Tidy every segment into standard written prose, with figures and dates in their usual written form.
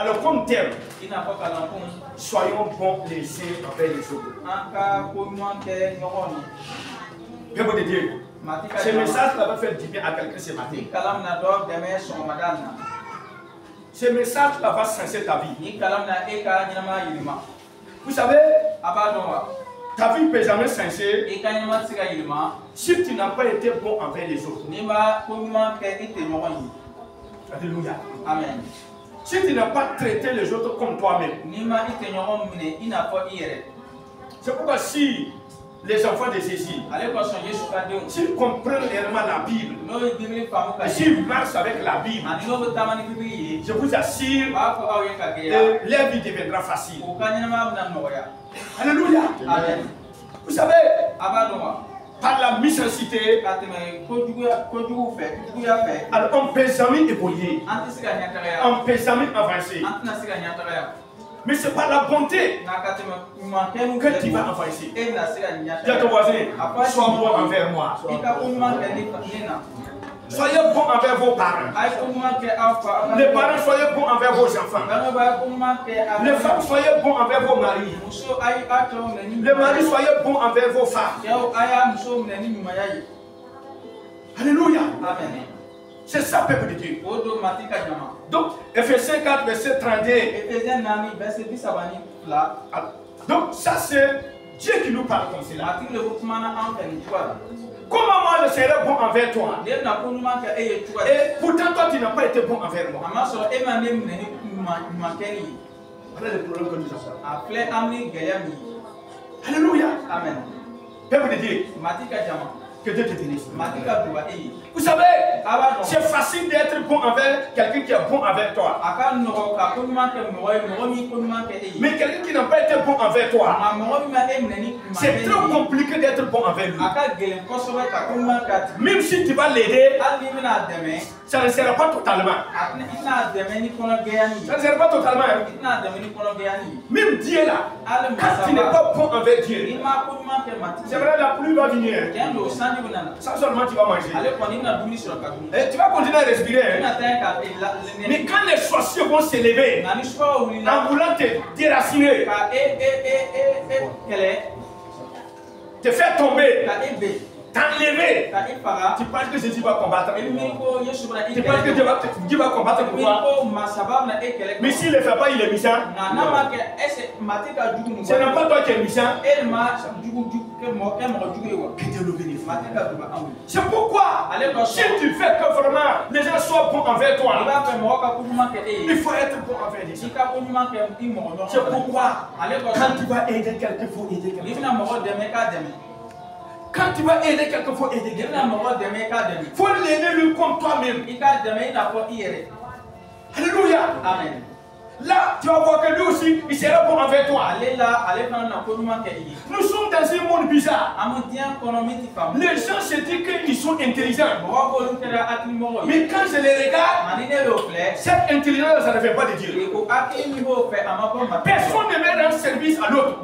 Alors comme tel, soyons bons les uns envers les autres. Peuple de Dieu, ce message-là va faire du bien à quelqu'un ce matin. Ce message-là va changer ta vie. Vous savez, ta vie ne peut jamais changer si tu n'as pas été bon envers les autres. Alléluia. Amen. Si tu n'as pas traité les autres comme toi-même. C'est pourquoi si les enfants de Jésus, s'ils comprennent réellement la Bible, et s'ils marchent avec la Bible, je vous assure, leur vie deviendra facile. Alléluia. Amen. Vous savez, par la méchanceté, alors on ne peut jamais évoluer, on ne peut jamais avancer. Mais c'est par la bonté que tu vas avancer. Dis à ton voisin, sois bon envers moi. Soyez bons envers vos parents. Les parents, soyez bons envers vos enfants. Les femmes, soyez bons envers vos maris. Les maris, soyez bons envers vos femmes. Alléluia. Amen. C'est ça, peuple de Dieu. Donc, Ephésiens 4, verset 32. Donc, ça c'est Dieu qui nous parle comme cela. Comment moi je serai bon envers toi? Et pourtant toi tu n'as pas été bon envers moi. Voilà le problème que nous avons. Alléluia. Amen. Peuple de Dieu. Que Dieu te bénisse. Vous savez, c'est facile d'être bon envers quelqu'un qui est bon envers toi. Mais quelqu'un qui n'a pas été bon envers toi, c'est trop compliqué d'être bon envers lui. Même si tu vas l'aider, ça ne sera pas totalement. Ça ne sera pas totalement. Même Dieu là, quand tu n'es pas bon envers Dieu, c'est vrai, la pluie va venir. Ça seulement tu vas manger. Et tu vas continuer à respirer. Mais quand les sorciers vont s'élever en voulant te déraciner, te faire tomber, t'enlever, tu penses que Jésus va combattre. Tu penses que Dieu va combattre pour toi. Mais s'il ne le fait pas, il est méchant. Ce n'est pas toi qui es méchant. Que Dieu le bénisse. C'est pourquoi, si tu fais que vraiment les gens soient bons envers toi, il faut être bon envers les gens. C'est pourquoi, quand tu vas aider quelqu'un, il faut aider quelqu'un. Quand tu vas aider quelqu'un, il faut aider quelqu'un. Il faut l'aider lui comme toi-même. Alléluia. Amen. Là, tu vas voir que lui aussi, il sera bon envers toi. Nous sommes dans un monde bizarre. Les gens se disent qu'ils sont intelligents. Mais quand je les regarde, cette intelligence, ça ne fait pas de Dieu. Personne ne met un service à l'autre.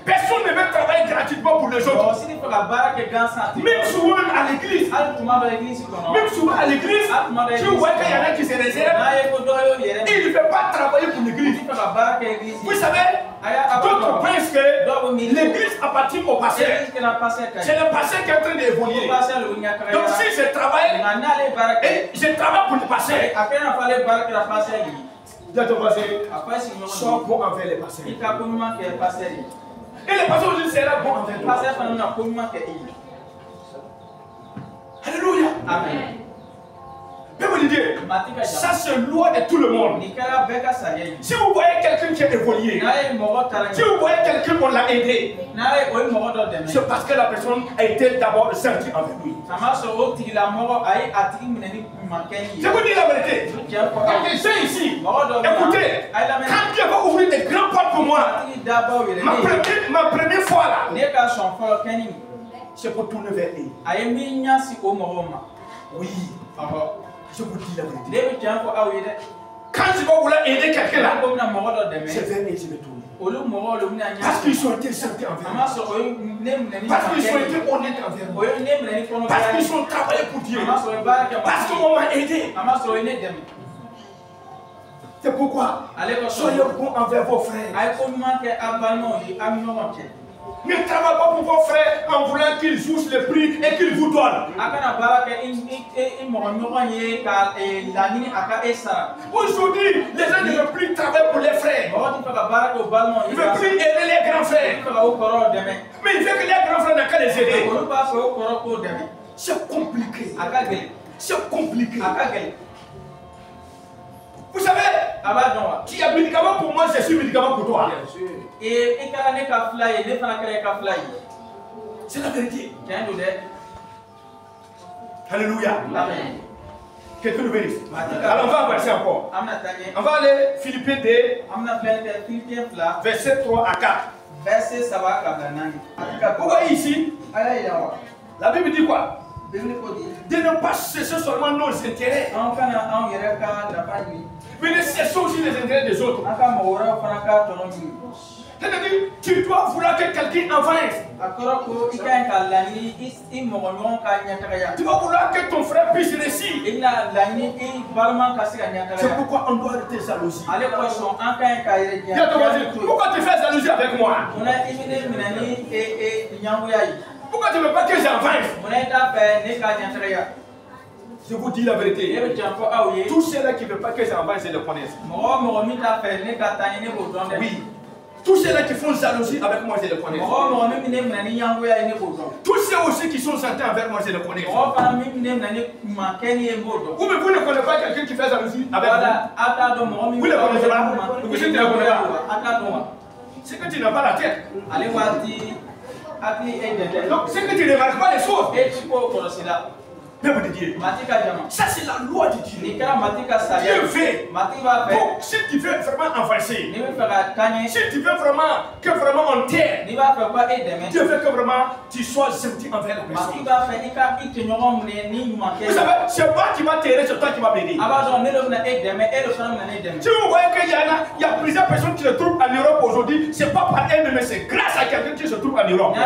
Personne ne veut travailler gratuitement pour les autres. Même souvent à l'église, tu vois qu'il y en a qui se réservent. Il ne fait pas travailler pour l'église. Vous savez, d'autres pensent que l'église appartient au pasteur. C'est le pasteur qui est en train d'évoluer. Donc si je travaille, je travaille pour le pasteur. Sois bon envers les pasteurs. Et le pasteur aussi sera bon envers toi. Alléluia. Amen. Peuple de Dieu, ça c'est loi de tout le monde. Si vous voyez quelqu'un qui a évolué, si vous voyez quelqu'un qu'on l'a aidé, c'est parce que la personne a été d'abord sentie avec lui. Je vous dis la vérité. Les gens ici, écoutez, quand Dieu va ouvrir des grandes portes pour moi, ma première fois là, c'est pour tourner vers lui. Oui. Je vous dis la vérité. Quand je vais vouloir aider quelqu'un là, c'est vers eux que je vais tourner. Parce qu'ils sont été sentis envers moi. Parce qu'ils ont été honnêtes envers moi. Parce qu'ils ont travaillé pour Dieu. Parce qu'on m'a aidé. C'est pourquoi soyez bons envers vos frères. Ne travaillez pas pour vos frères en voulant qu'ils jouent le prix et qu'ils vous donnent. Aujourd'hui, les gens ne veulent plus travailler pour les frères. Ils ne veulent plus aider les grands frères. Mais ils veulent que les grands frères n'ont qu'à les aider. C'est compliqué. C'est compliqué. Vous savez, qui a médicament pour moi, je suis médicament pour toi. C'est la vérité. Alléluia. Quelqu'un nous bénisse. Alors on va avancer encore. On va aller Philippiens 2, verset 3 à 4. Vous voyez ici, la Bible dit quoi? De ne pas cesser seulement nos intérêts, mais de cesser aussi les intérêts des autres. C'est-à-dire, tu dois vouloir que quelqu'un avance. Tu dois vouloir que ton frère puisse réussir. C'est pourquoi on doit arrêter jalousie. Pourquoi tu fais jalousie avec moi? Pourquoi tu ne veux pas que j'avance? Je vous dis la vérité. Tous ceux-là qui ne veulent pas que j'avance, je les connais. Oui. Tous ceux-là qui font jalousie avec moi, je les connais. Tous ceux aussi qui sont sentés avec moi, je les connais. Ou mais vous ne connaissez pas quelqu'un qui fait jalousie avec vous? Vous ne le connaissez pas? Vous ne le connaissez pas? C'est que tu n'as pas la tête. Donc c'est que tu ne remarques pas les choses. Peuple de Dieu. Ça c'est la loi de Dieu. Dieu fait. Donc si tu veux vraiment avancer, si tu veux vraiment que vraiment on t'aide, Dieu veut que vraiment tu sois gentil envers la personne. Vous savez, c'est moi qui va t'aider, c'est toi qui vas m'aider. Si vous voyez qu'il y a plusieurs personnes qui se trouvent en Europe aujourd'hui, c'est pas par elles, mais c'est grâce à quelqu'un qui se trouve en Europe. Il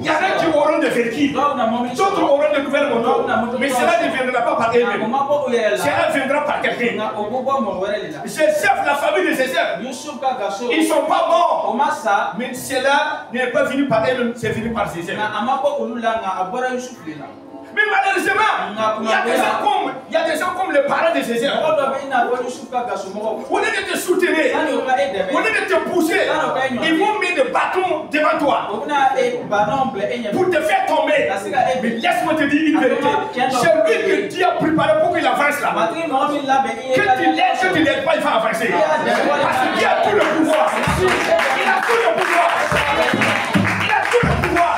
y en a qui auront des véhicules, d'autres auront de nouvelles motos, mais cela ne viendra pas par eux-mêmes. Cela viendra par quelqu'un. Ces chefs, la famille de ces chefs, ils ne sont pas morts, mais cela n'est pas venu par eux-mêmes, c'est venu par ces chefs. Mais malheureusement, il y a des gens comme les parents de ces gens. Au lieu de te soutenir, au lieu de te pousser, ils vont mettre des bâtons devant toi pour te faire tomber. Mais laisse-moi te dire une vérité. C'est lui que Dieu a préparé pour qu'il avance là. Que tu l'aides pas, il va avancer. Parce qu'il a tout le pouvoir. Il a tout le pouvoir. Il a tout le pouvoir.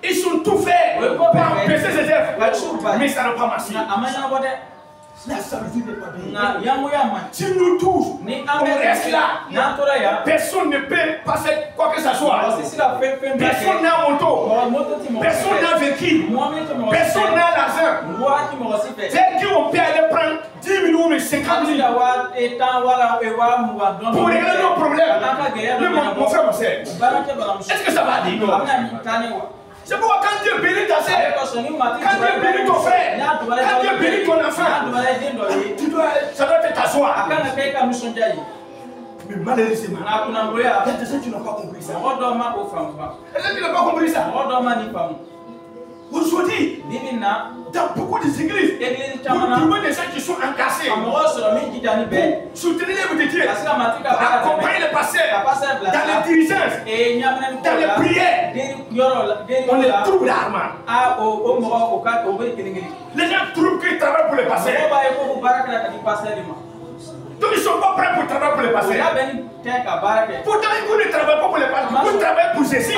Ils sont tout faits pour empêcher ces œuvres, mais ça n'a pas marché. La jalousie n'est pas bien. Si nous tous, on reste là, personne ne peut passer quoi que ce soit. Personne n'a moto, personne n'a véhicule, personne n'a l'argent. C'est qu'on peut aller prendre 10 000 ou 50 000 pour régler nos problèmes. Mon frère, mon soeur, est-ce que ça va dire? C'est pourquoi quand Dieu bénit ta sœur, quand Dieu bénit ton frère, quand Dieu bénit ton enfant, ça doit être t'asseoir. Mais malheureusement, il y a des gens qui n'ont pas compris ça. Est-ce que tu n'as pas compris ça? Aujourd'hui, dans beaucoup d'églises, vous trouvez des gens qui sont encassés. Soutenez les de Dieu. Accompagnez les pasteurs dans les dirigeances, dans les prières. On les trouve l'arme. Les gens trouvent qu'ils travaillent pour les pasteurs. Donc ils ne sont pas prêts pour travailler pour les pasteurs. Pourtant, vous ne travaillez pas pour les pasteurs. Vous travaillez pour ceci.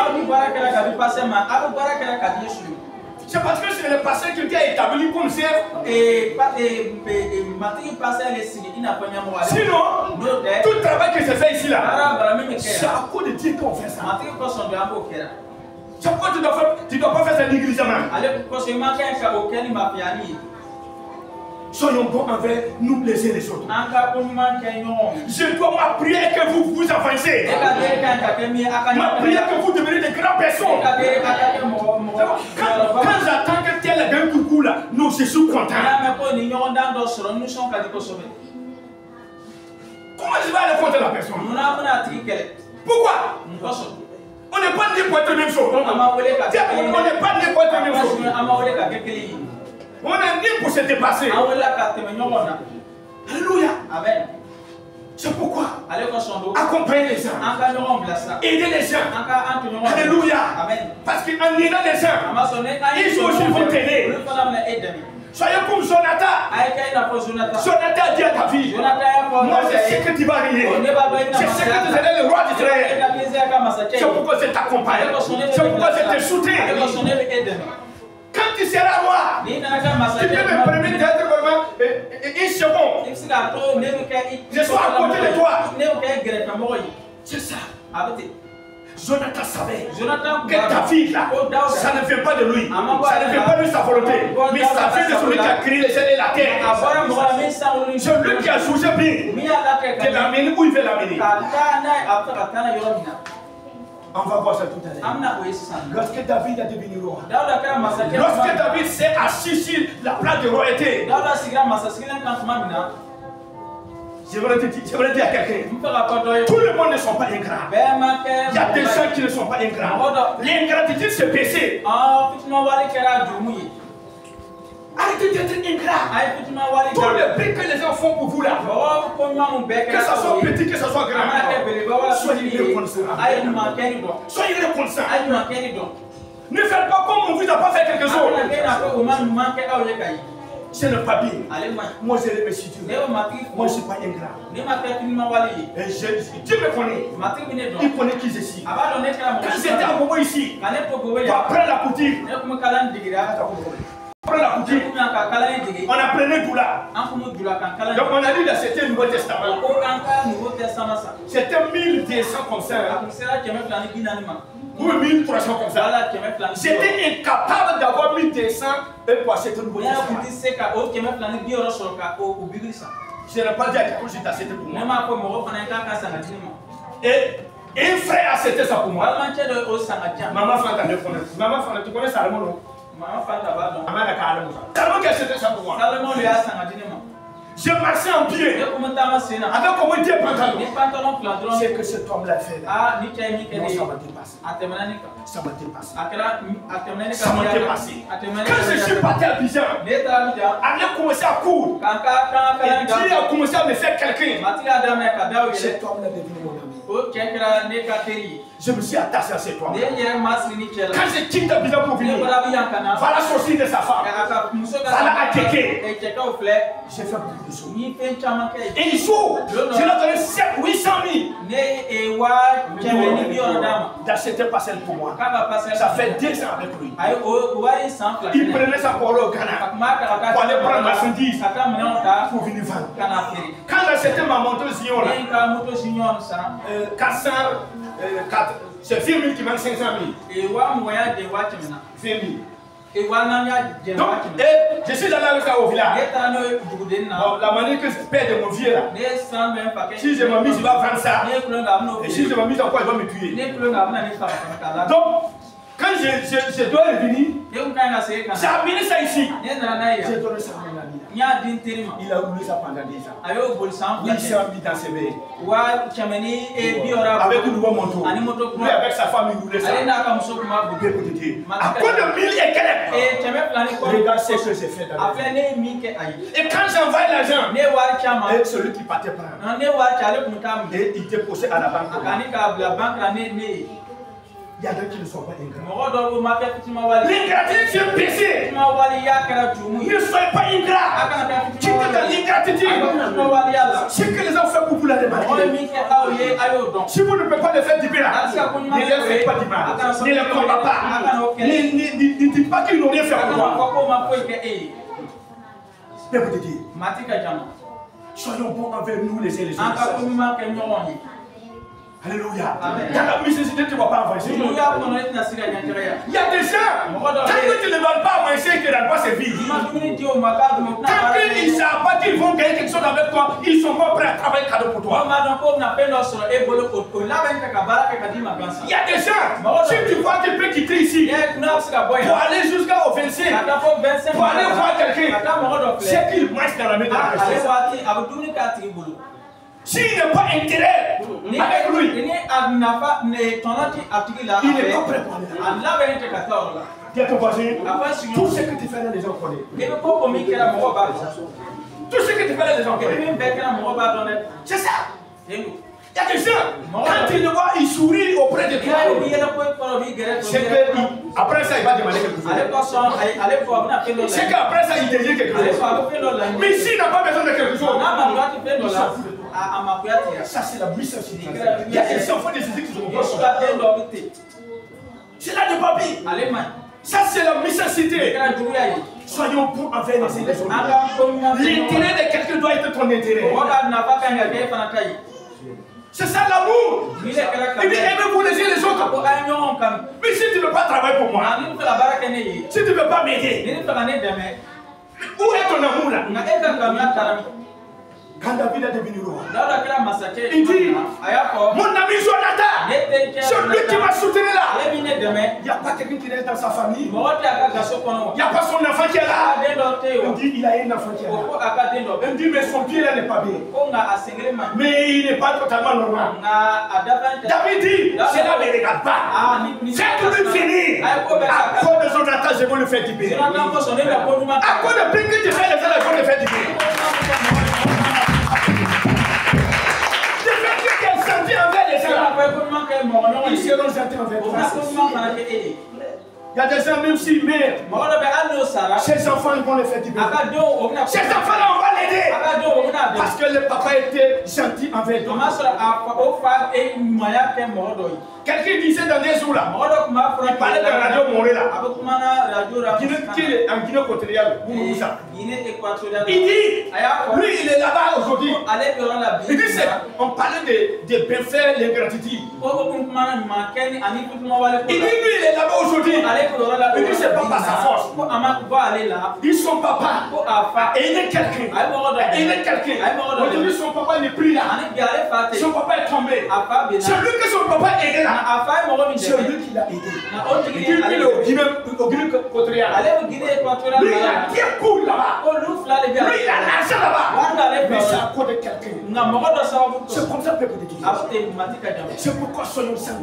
C'est parce que c'est le pasteur qui a établi comme chef. Sinon, tout le travail que je fais ici là, c'est à cause de Dieu qu'on fait ça. C'est pourquoi tu ne dois pas faire ça négligemment. Soyons bons envers nous les uns les autres. Je dois ma prière que vous vous avancez. Ma prière que vous devenez de grandes personnes. Quand j'attends que Comment je vais aller contre la personne? Pourquoi? On n'est pas né pour être la même chose. On n'est pas né pour être la même chose. On est né pour se dépasser. Alléluia. Amen. C'est pourquoi accompagner les gens, aider les gens. Alléluia. Amen. Parce qu'en aidant les gens, ils aussi vont t'aider. Soyez comme Jonathan. Jonathan dit à David, moi je sais que tu vas rire. Je sais que tu seras le roi d'Israël. C'est pourquoi je t'accompagne. C'est pourquoi je te soutiens. Quand tu seras roi, tu peux me permettre d'être vraiment une seconde. Je suis à côté de toi. C'est ça. Jonathan savait que David là, ça ne vient pas de lui. Ça ne vient pas de sa volonté. Mais ça vient de celui qui a créé les ciels et la terre. Celui qui a jugé bien de l'amener où il veut l'amener. On va voir ça tout à l'heure. Lorsque David a devenu roi, lorsque David s'est assis sur la place de royauté, je voudrais dire à quelqu'un, tout le monde ne sont pas ingrats. Il y a des gens qui ne sont pas ingrats. L'ingratitude c'est péché. Arrêtez d'être ingrat. Tout le bien que les gens font pour vous là, que ça soit petit, que ça soit grand, soyez reconnaissants. Soyez reconnaissants. Ne faites pas comme on vous a pas fait quelque chose. Ce n'est pas bien. Moi je remercie Dieu. Moi je ne suis pas ingrat. Et Dieu me connaît. Il connaît qui je suis. Quand j'étais à Bobo ici, après la couture, on apprenait tout là. Donc on a lu dans certains Nouveau Testament. C'était 1200 comme ça. Ou 1300 comme ça. J'étais incapable d'avoir 1200 et pour acheter un Nouveau Testament. Je n'ai pas dit à quelqu'un que j'ai acheté pour moi. Et un frère a acheté ça pour moi. Maman Fanta, tu connais Salomon? Salomon qui a acheté ça pour moi. Je marchais en pied. Avec comment dire pantalon. C'est que cet homme l'a fait là. Moi, ça m'a dépassé. Ça m'a dépassé. Ça m'a dépassé. Quand je suis parti à Abidjan, Alain a commencé à courir. Et Dieu a commencé à me faire quelqu'un. Cet homme là devenu mon ami. Je me suis attaché à cet homme. Quand je quitte Abidjan pour venir, va la sortir de sa femme. Va la attaquer. J'ai fait beaucoup de choses. Et il faut, je leur ai donné 800 000 d'acheter parcelle pour moi. Ça fait 2 ans avec lui. Il prenait ça pour aller au Ghana, pour aller prendre ma marchandise, pour venir vendre. Quand j'ai acheté ma moto Zion, 400, c'est 20 000 qui manque 500 000. 20 000. Donc, je suis allé avec ça au village. La manière que je perds de mon vieux là. Si je m'en mise, il va prendre ça. Et si je m'en mise encore, il va me tuer. Donc, quand je dois revenir, j'ai amené ça ici. J'ai donné ça à mon ami. Il a roulé ça pendant 10 ans. Il s'est mis dans ses mains. Avec une nouveau moto. Lui, avec sa femme, il roulait ça. À cause de 1000 et quelques. Regarde ce que j'ai fait dans la vie. Et quand j'envoie l'argent, celui qui partait prendre, et il déposait à la banque. Il y a d'autres qui ne sont pas ingrats. L'ingratitude, c'est péché. Ne soyez pas ingrat. Quittez dans l'ingratitude. Ce que les gens font pour vous la remarquer. Si vous ne pouvez pas les faire du bien, ne les faites pas du mal. Ne les combattez pas. Ne dites pas qu'ils n'ont rien fait pour moi. Je vais vous dire. Soyons bons envers nous les uns les autres. Alléluia. Dans la nécessité, tu ne vas pas avancer. Il y a des gens, tant que tu ne vas pas avancer, tu ne vas pas se vivre. Tant qu'ils ne savent pas qu'ils vont ont gagné quelque chose avec toi, ils sont pas prêts à travailler cadeau pour toi. Il y a des gens, si tu vois qu'il peut quitter ici, pour aller jusqu'au 25, pour aller voir quelqu'un, c'est qu'il marche dans la main de la personne. S'il n'a pas intérêt avec lui, il n'est pas prêt pour aller là. Dis à ton voisin, tout ce que tu fais là, les gens connaissent. Tout ce que tu fais là, les gens connaissent. C'est ça. Il y a des gens, quand ils le voient, ils sourient auprès de toi. C'est que après ça, il va demander quelque chose. C'est qu'après ça, il désire quelque chose. Mais s'il n'a pas besoin de quelque chose, ça c'est la puissance. Il y a des enfants de Jésus qui sont morts. C'est là de papier. Ça c'est la messagité. Soyons pour envers les autres. L'intérêt de quelqu'un doit être ton intérêt. C'est ça l'amour. Il dit aimez-vous les autres. Mais si tu ne veux pas travailler pour moi, si tu ne veux pas m'aider, où est ton amour là? Quand David est devenu roi, il dit mon ami Jonathan, celui qui m'a soutenu là, il n'y a pas quelqu'un qui reste dans sa famille, il n'y a pas son enfant qui est là. On dit il a un enfant qui est là. On dit mais son pied là n'est pas bien, mais il n'est pas totalement normal. David dit cela ne regarde pas, faites-le finir. À cause de Jonathan je vais le faire libérer. À cause de Pinky tu fais les gens, je vais le faire libérer. Ils seront gentils envers toi. Il y a des gens, même s'ils meurent, ces enfants vont les faire libérer. Ces enfants-là, on va l'aider. Parce que le papa était gentil envers toi. Quelqu'un disait dans les jours là, il parlait de Radio Morée là, en Guinée équatoriale. Il dit, lui il est là-bas aujourd'hui. Il dit, on parlait de bienfaits, l'ingratitude. Il dit, lui il est là-bas aujourd'hui. Il dit, c'est pas par sa force. Ils sont papa. Et il est quelqu'un. Aujourd'hui son papa n'est plus là. Son papa est tombé. Celui que son papa est là. C'est lui qui l'a aidé. Il est au Guinée équatoriale. Lui, il a 10 coups là-bas. Lui, il a l'argent là-bas. Mais c'est à cause de quelqu'un. C'est comme ça, peuple de Dieu. C'est pourquoi soyons saints.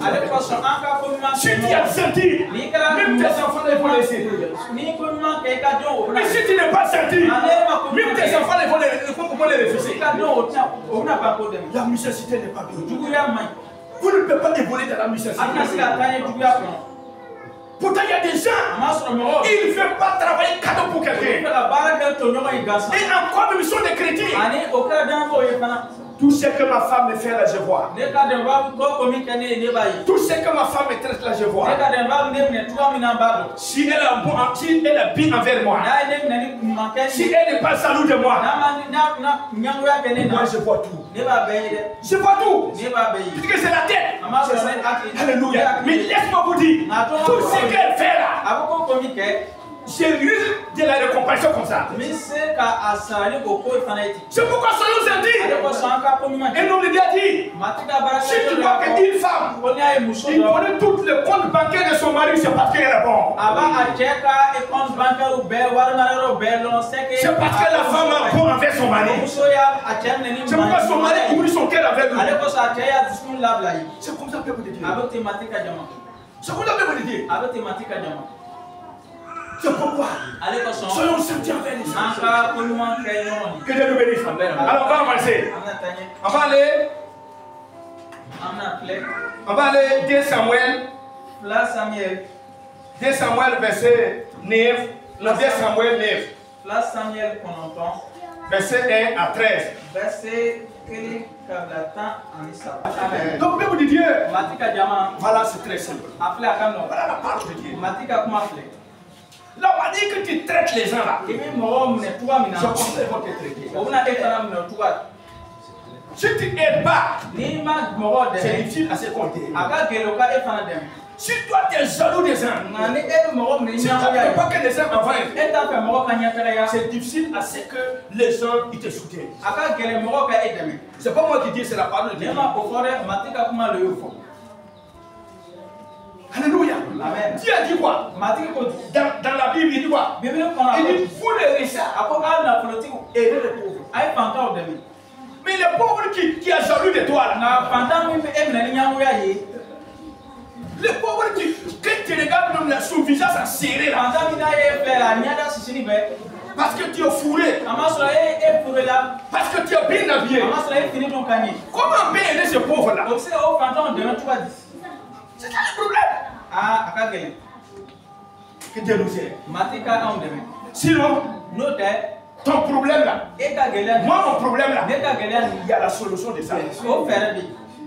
Si tu as senti, même tes enfants les vont laisser. Mais si tu n'es pas senti, même tes enfants les vont les refuser. La nécessité n'est pas bien. Vous ne pouvez pas évoluer dans la misère. Pourtant, il y a des gens, ils ne veulent pas travailler cadeau pour quelqu'un. Et encore, ils sont des chrétiens. Tout ce que ma femme me fait là, je vois. Tout ce que ma femme me traite là, je vois. Si elle est bien envers moi, si elle n'est pas jalouse de moi, moi je vois tout. Je vois tout. Parce que c'est la tête. Alléluia. Mais laisse-moi vous dire, tout ce qu'elle fait là, je risque de la récompenser comme ça. C'est pourquoi soyons gentils. Et nous lui a dit, si tu vois qu'une femme, il connaît tous les comptes bancaires de son mari, c'est parce qu'elle est bon. C'est parce que la femme a bon envers son mari. C'est pourquoi son mari oublie son cœur avec lui. C'est comme ça que vous dites. C'est comme ça que vous dites. C'est pourquoi soyons sentis envers les gens. Que Dieu nous bénisse. Alors on va avancer. On va aller 2 Samuel. 2 Samuel verset 9. Non, 2 Samuel 9. Verset 1 à 13. Donc, peuple de Dieu, voilà, c'est très simple. Voilà la parole de Dieu. Là, on va dire que tu traites les gens là. Je pense qu'ils vont te traiter. Si tu n'aides pas, c'est difficile à se compter. Si toi tu es jaloux des uns, si tu ne veux pas que les uns avancent, c'est difficile à ce que les gens ils te soutiennent. C'est pas moi qui dis, c'est la parole de Dieu. Alléluia. Amen. Dieu a dit quoi? Dans la Bible, il dit quoi? Il dit vous les riches aidez les pauvres. Mais les pauvres qui est jaloux de toi là, les pauvres quand tu regardes même son visage à serrer là, parce que tu es fourré, parce que tu es bien habillé, comment bien aider ces pauvres là? C'est ça le problème. Que Dieu nous aide. Sinon, ton problème là, moi mon problème là, il y a la solution de ça.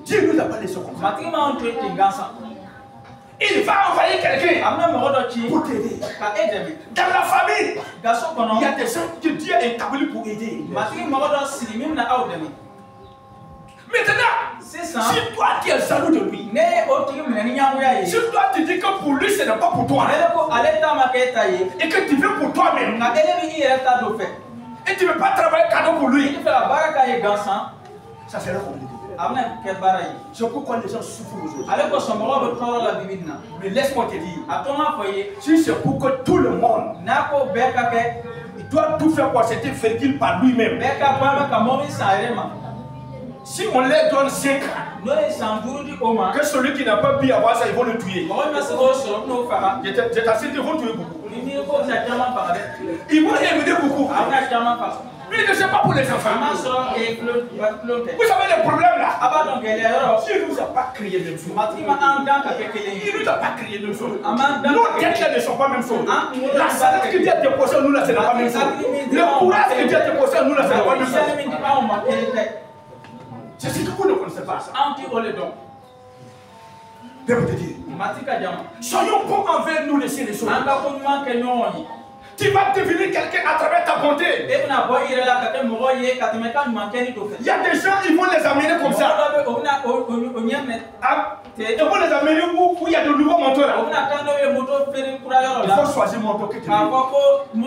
Dieu nous a pas laissé comme ça. Il va envoyer quelqu'un pour t'aider. Dans la famille, il y a des gens que Dieu a établis pour aider. Maintenant, si toi tu es jaloux de lui, si toi tu dis que pour lui ce n'est pas pour toi, et que tu veux pour toi-même, et tu ne veux pas travailler cadeau pour lui, ça serait compliqué. C'est pourquoi les gens souffrent aujourd'hui. Mais laisse-moi te dire, si c'est pour que tout le monde, il doit tout faire pour c'était fertile par lui-même. Si on leur donne 5 ans, que celui qui n'a pas pu avoir ça, ils vont le tuer. Je t'assure, ils vont tuer beaucoup. Ils vont éliminer beaucoup. Mais ce n'est pas pour les enfants. Vous savez le problème là? Dieu ne nous a pas créé même chose. Il ne nous a pas créé même chose. Nos têtes ne sont pas même chose. La sagesse que Dieu a déposée en nous là, ce n'est pas même chose. Le courage que Dieu a déposé en nous là, ce n'est pas même chose. C'est ce que vous ne connaissez pas ça. Peuple de Dieu, soyons bons envers nous, laisser les choses. Tu vas devenir quelqu'un à travers ta bonté. Il y a des gens, ils vont les amener comme ça. Ils vont les amener où il y a de nouveaux motos là. Il faut choisir mon moto que tu veux. Non, il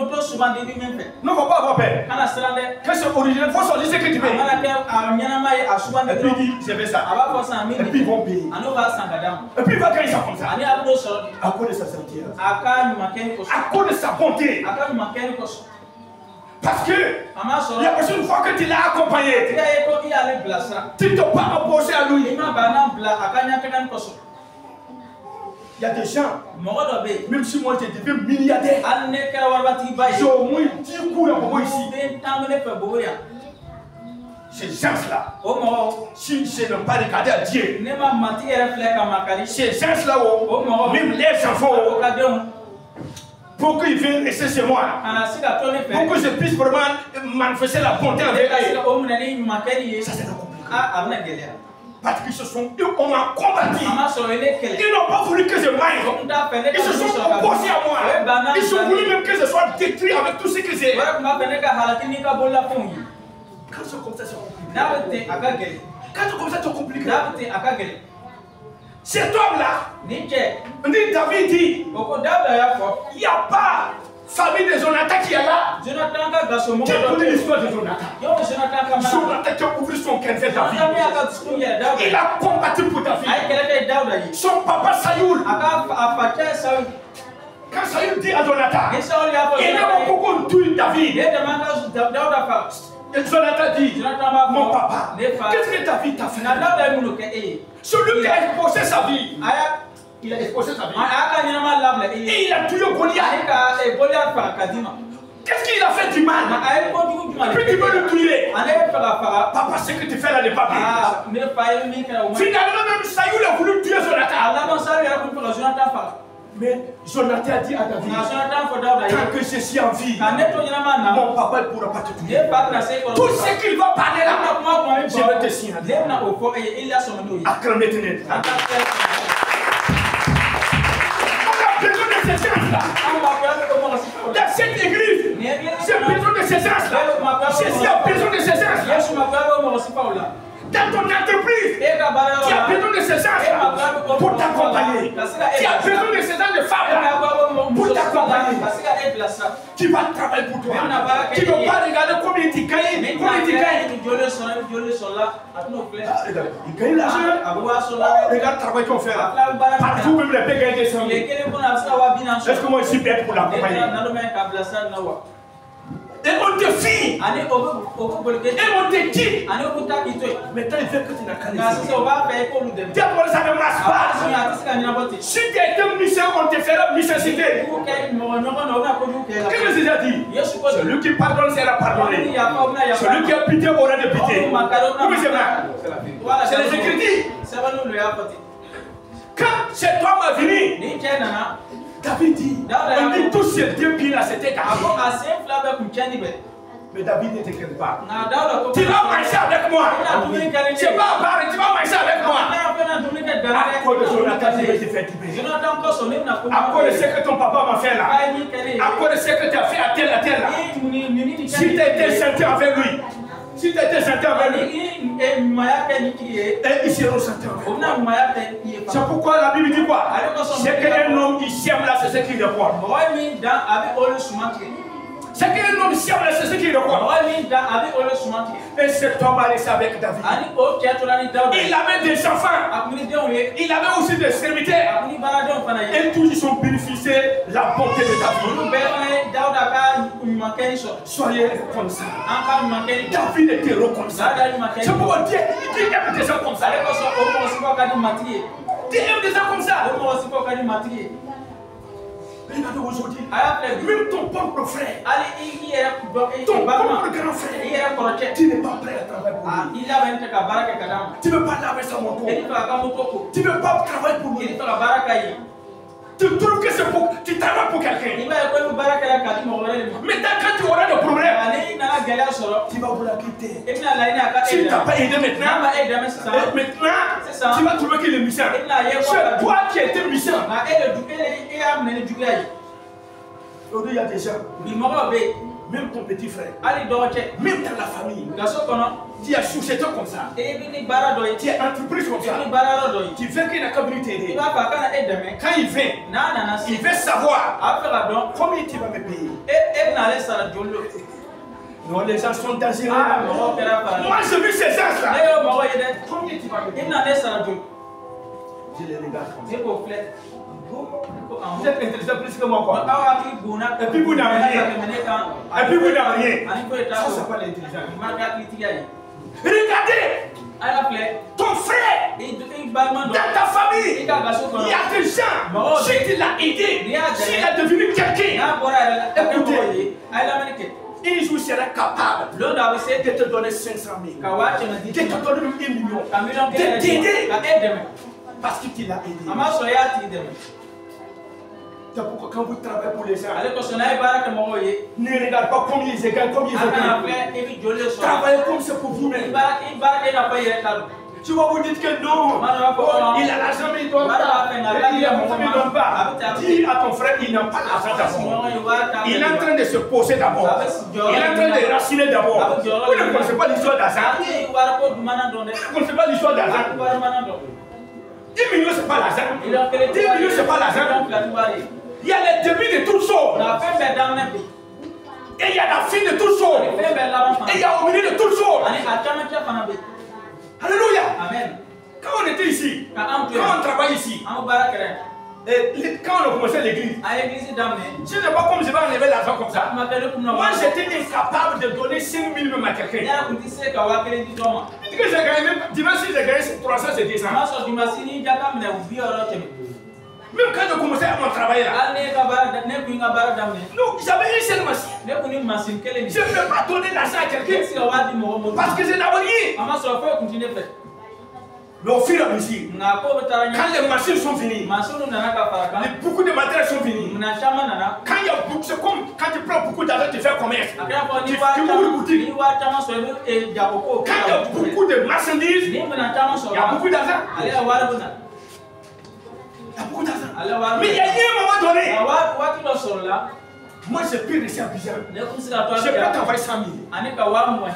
ne faut pas avoir peur. Que c'est original, il faut choisir ce que tu veux. Et puis il dit, je vais ça. Et puis ils vont payer. Et puis il va gagner ça comme ça. À cause de sa sentière. À cause de sa bonté. Parce que la prochaine fois que tu l'as accompagné, tu ne t'es pas opposé à lui. Il y a des gens, même si moi je deviens milliardaire, j'ai au moins 10 coups à ici. Ces gens-là, si je n'ai pas regardé à Dieu, ces gens-là, même les enfants, pour qu'ils viennent rester chez moi, pour que je puisse vraiment manifester la bonté avec eux, ça c'est compliqué. Parce qu'ils se sont, on m'a combattu. Ils n'ont pas voulu que je m'aille. Ils se sont opposés à moi. Ils ont voulu même que je sois détruit avec tout ce que j'ai. Quand c'est comme ça, c'est compliqué. Quand c'est comme ça, c'est compliqué. Cet homme-là, ni David dit, il n'y a pas famille de Jonathan qui est là. Qui connaît l'histoire de Jonathan? Jonathan qui a ouvert son cœur vers David. Il a combattu pour David. Son papa Saoul. Quand Saoul dit à Jonathan, il a beaucoup tué David. Et Jonathan dit, mon papa, qu'est-ce que David t'a fait? Celui qui a exposé sa vie, il a exposé sa vie. Et il a tué Goliath. Qu'est-ce qu'il a fait du mal? Et puis tu veux le tuer. Papa, ce que tu fais là n'est pas bien. Finalement, même Saoul a voulu tuer Jonathan. Mais Jonathan a dit à David, tant que je suis en vie, mon papa ne pourra pas te tuer. Tout ce qu'il va parler là, je vais te signaler. Acclamez Ténèbres. On a besoin de ces gens-là. Dans cette église, j'ai besoin de ces gens-là. Jésus a besoin de ces gens-là. Dans ton entreprise, tu as besoin de ces ces gens pour t'accompagner. Tu as besoin de ces gens de femmes pour t'accompagner. Tu vas travailler pour toi. Tu ne veux pas regarder combien tu gagnes. Combien tu gagnes. Il gagne l'argent. Regarde le travail qu'on fait là. Partout, même les pays gagnent des 100 000. Est-ce que moi je suis prêt pour l'accompagner? Et on te fie. Et on te dit. Maintenant, il fait que tu n'as qu'à laisser. D'abord, ça ne marche pas. Si tu as été mission, on te fera missionner. Qu'est-ce que j'ai dit? Celui qui pardonne sera pardonné. Celui qui a pitié aura de pitié. Oui, c'est vrai. C'est les Écritures. Quand cet homme a venu, David dit, on dit tous ces deux pieds là, c'était David. Mais David n'était quelque part. Tu vas marcher avec moi. Tu vas parler, tu vas marcher avec moi. À cause de Jonathan, tu vas te faire tuer. À cause de ce que ton papa m'a fait là. À cause de ce que tu as fait à tel là. Si tu as été senti avec lui. Si tu as été senti avec lui. Et ils seront sentis avec lui. C'est pourquoi la Bible dit quoi? C'est qu'un homme qui sème là, c'est ce qu'il reçoit. C'est qu'un homme sème là, c'est ce qu'il reçoit. Et cet homme a laissé avec David. Il avait des enfants. Il avait aussi des serviteurs. Et tous ils ont bénéficié de la bonté de David. Soyez comme ça. David était reconnaissant. C'est pourquoi Dieu aime des gens comme ça. Dieu aime des gens comme ça. Regardez aujourd'hui, même ton propre frère, ton propre grand frère, tu n'es pas prêt à travailler pour lui. Tu ne veux pas laver sa moto. Tu ne veux pas travailler pour lui. Tu trouves que c'est pour... Tu travailles pour quelqu'un. Maintenant, quand tu auras des problèmes, tu vas vouloir quitter. Si tu n'as pas aidé maintenant, tu vas trouver qu'il est méchant. C'est toi qui étais méchant. Aujourd'hui, il y a des gens, même ton petit frère, même dans la famille, tu as société comme ça, tu as entreprise comme ça, tu veux qu'il n'a qu'à venir t'aider. Quand il veut savoir combien tu vas me payer. Non, les gens sont dangereux. Moi, j'ai vu ces gens-là. Combien tu vas me payer? Je les regarde comme ça. Vous êtes intelligent plus que moi, quoi. Et puis vous n'avez rien. Et puis vous n'avez rien. Ça, c'est pas l'intelligence. Regardez ton frère dans ta famille. Il y a des gens, si tu l'as aidé, s'il est devenu quelqu'un, écoutez, un jour sera capable de te donner 500 000, de te donner 1 million, de t'aider parce que tu l'as aidé. C'est pourquoi quand vous travaillez pour les gens, ne regardez pas combien ils gagnent, combien ils gagnent. Travaillez comme c'est pour vous-même. Tu vas vous dire que non, il a l'argent mais il ne donne pas. Il a mon il ne donne pas. Dis à ton frère, il n'a pas l'argent d'abord. Il est en train de se poser d'abord. Il est en train de raciner d'abord. Vous ne connaissez pas l'histoire d'argent. Vous ne connaissez pas l'histoire d'argent. 10 millions, ce n'est pas l'argent. 10 millions, ce n'est pas l'argent. Il y a les débits de toutes choses. Et il y a la fin de toutes choses. Et il y a au milieu de toutes choses. Alléluia. Amen. Quand on était ici, quand on travaille ici, et quand on a commencé l'église, je ne sais pas comment je vais enlever l'argent comme ça. Moi j'étais incapable de donner 5 000 même à quelqu'un. J'ai gagné même, dimanche j'ai gagné 300, c'est 200. Même quand je commençais à mon travail là, j'avais une seule machine. Je ne peux pas donner l'argent à quelqu'un parce que je n'avais rien. Mais au fur et à mesure, quand les machines sont finies, beaucoup de matériel sont finis. Quand il y a beaucoup, c'est comme quand tu prends beaucoup d'argent, tu fais commerce. Tu ouvres une boutique. Quand il y a beaucoup de marchandises, il y a beaucoup d'argent. Il y a beaucoup d'argent. Mais il y a un moment donné, moi j'ai pu rester à Abidjan. Je peux t'envoyer 100 000.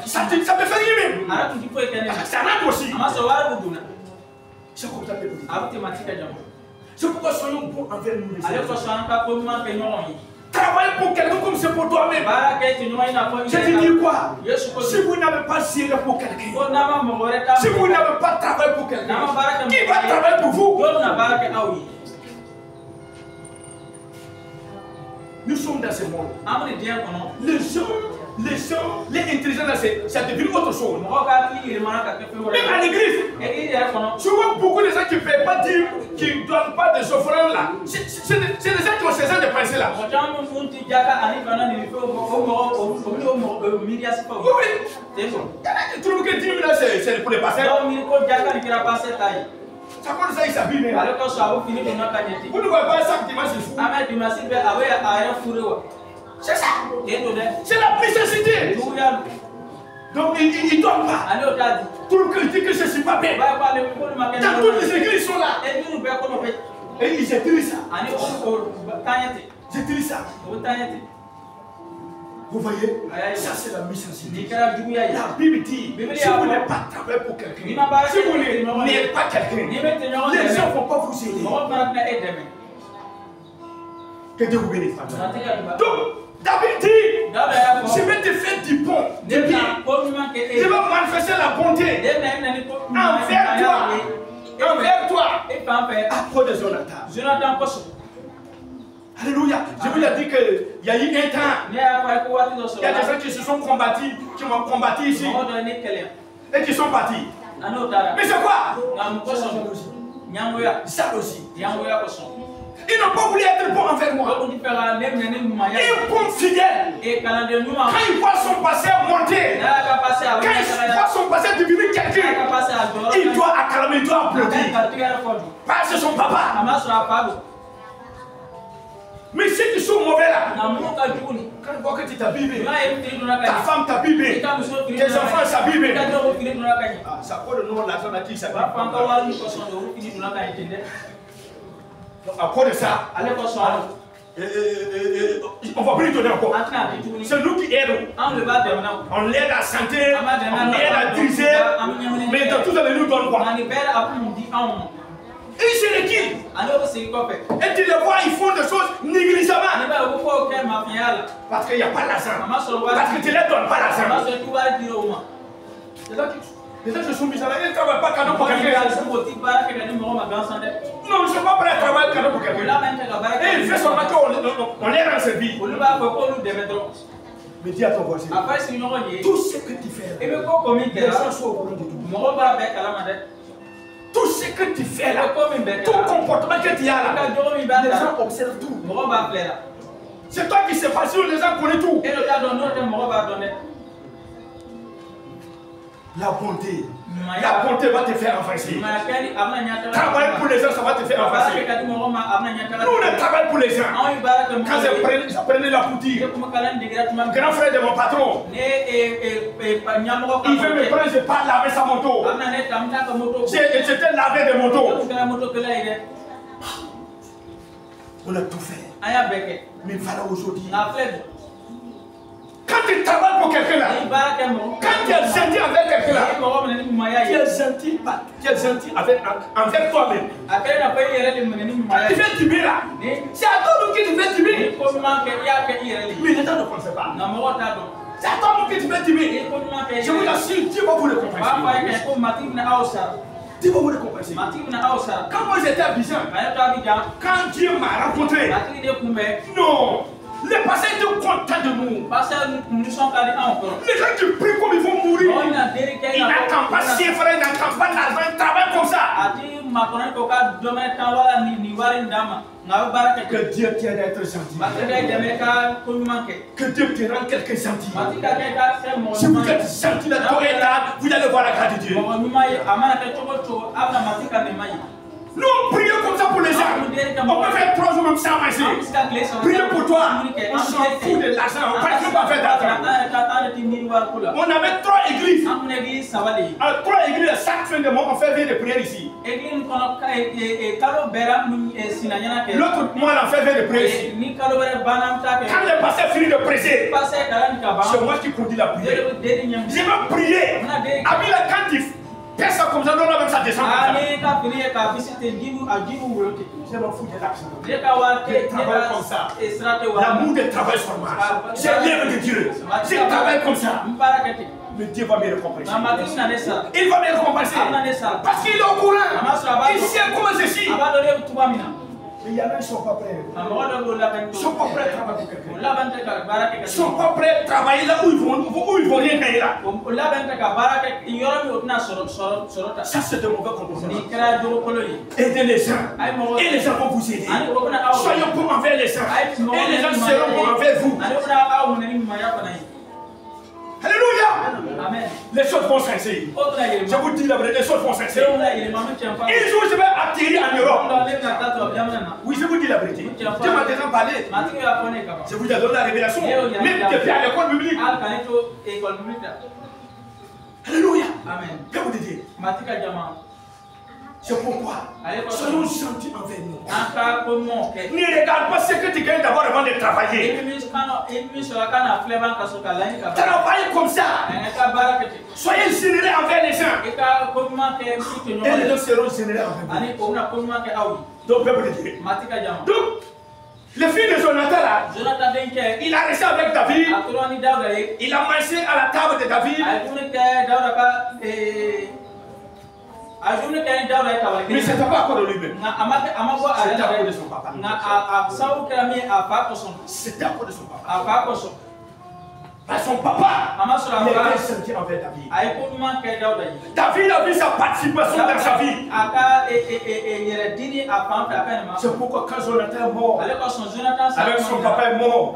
Ça me fait rien même. Ça rentre aussi. C'est comme ça que C'est pourquoi soyons bons envers nous les uns. Travaille pour quelqu'un comme c'est pour toi-même. Je te dis quoi? Si vous n'avez pas zélé pour quelqu'un, si vous n'avez pas travaillé pour quelqu'un, qui va travailler pour vous? Nous sommes dans ce monde. Les gens, les intelligents, ça devient autre chose. Même à l'église, souvent beaucoup de gens qui ne peuvent pas dire, qui ne donnent pas des offrandes là. C'est des gens qui ont ces gens de pensée là. Oui. Tu trouves que 10 000 là, c'est pour les pasteurs? Ça compte ça, il s'habille. Vous ne voyez pas ça dimanche, c'est fou. C'est ça. C'est la nécessité. Donc il ne doit pas. Tout le monde dit que je ne suis pas bien. Dans toutes les églises sont là. Et ils utilisent ça. Ils utilisent ça. Vous voyez? Ça c'est la méchanceté. La Bible dit, si vous n'êtes pas travaillé pour quelqu'un, si vous n'êtes pas quelqu'un, les gens ne vont pas vous aider. Que Dieu vous bénisse. Donc, David dit, je vais te faire du bon, du bien. Je vais manifester la bonté envers toi. Après de Jonathan. Alléluia. Je vous ai dit qu'il y a eu un temps. Il y a des gens qui se sont combattus, qui m'ont combattu ici. Et qui sont partis. Mais c'est quoi? Ça aussi. Ils n'ont pas voulu être bons envers moi. Ils sont fidèles. Quand ils voient son passé monter, quand ils voient son passé devenir quelqu'un, il doit acclamer, il doit applaudir. Parce que son papa. Mais ceux qui sont mauvais là, quand tu vois que tu t'habilles, ta femme t'habille, tes enfants s'habillent. Ça prend le nom de l'argent à qui s'habille. À cause de ça, on va plus lui donner encore. C'est nous qui aidons. On l'aide à santé, on l'aide à diriger, mais dans tout ça, nous donne quoi? Et c'est l'équipe. Et tu les vois, ils font des choses négligemment. Parce qu'il n'y a pas l'argent. Parce que tu ne leur donnes pas l'argent. Les gens se sont mis à la ils ne travaillent pas cadeau pour quelqu'un. Non, ils ne sont pas prêts à travailler cadeau pour quelqu'un. Et il fait seulement qu'on les rend service. Mais dis à ton voisin, tout ce que tu fais, les gens sont au courant de tout. Tout ce que tu fais là, tout comportement que tu as là, les gens observent tout. C'est toi qui sais pas si les gens connaissent tout. La bonté va te faire avancer. Travailler pour les gens, ça va te faire avancer. Nous, on travaille pour les gens. Quand je prenais la boutique, grand frère de mon patron, il veut me prendre, je pars laver sa moto. J'étais lavé de moto. On a tout fait. Mais voilà aujourd'hui. Quand tu travailles pour quelqu'un là, quand tu es gentil avec quelqu'un là, tu es gentil envers toi-même. Quand tu fais du bien là, c'est à toi que tu fais du bien. Mais les gens ne pensent pas. C'est à toi que tu fais du bien. Je vous assure, Dieu va vous le compenser. Dieu va vous le compenser. Quand moi j'étais à Abidjan, quand Dieu m'a rencontré, non. Les passés étaient contents de nous. Les gens qui prient comme ils vont mourir. Ils n'attendent pas si frère, ils n'attendent pas l'argent, ils travaillent comme ça. Que Dieu t'aide à être gentil. Que Dieu te rende quelqu'un gentil. Si vous êtes gentil dans ton état, vous allez voir la grâce de Dieu. Nous prions comme ça pour les gens. On peut faire 3 jours même sans manger. Priez pour toi. On s'en fout de l'argent. On ne peut pas faire d'argent. On avait 3 églises. 3 églises, chaque fin de mois, on fait veille de prière ici. L'autre mois, on fait veille de prière ici. Quand le pasteur finit de prêcher, c'est moi qui conduis la prière. Je vais prier. Quand Fais ça comme ça, non, même ça descend. Je m'en fous de l'argent. Travaille comme ça. L'amour de travail sur moi. C'est l'œuvre de Dieu. Je travaille comme ça. Mais Dieu va me récompenser. Il va me récompenser. Parce qu'il est au courant. Il sait comment je suis. Mais il y en a qui ne sont pas prêts. Ils ne sont pas prêts à travailler pour quelqu'un. Ils ne sont pas prêts à travailler là où ils vont rien gagner là. Ça c'est de mauvais comportements. Aidez les gens. Et les gens vont vous aider. Soyons bons envers les gens. Et les gens seront bons envers vous. Alléluia. Amen. Les choses vont s'inscrire. Je vous dis la vérité, les choses vont s'inscrire. Un jour, je vais atterrir en Europe. Oui, je vous dis la vérité. Dieu m'a déjà parlé. Je vous ai donné la révélation. Même depuis à l'école biblique. Alléluia. Amen. Que vous dites? C'est pourquoi soyons gentils envers nous. Ne regarde pas ce que tu gagnes d'abord avant de travailler. Travaille comme ça. Soyez généreux envers les gens. Et les gens seront généreux envers vous. Donc, peuple de Dieu. Donc, le fils de Jonathan là, il a resté avec David. Il a mangé à la table de David. Mais ce n'était pas à cause de lui-même. C'était à cause de son papa. C'était à cause de son papa. Son papa, il était senti envers David. David a vu sa participation dans sa vie. C'est pourquoi quand Jonathan est mort, avec son papa est mort,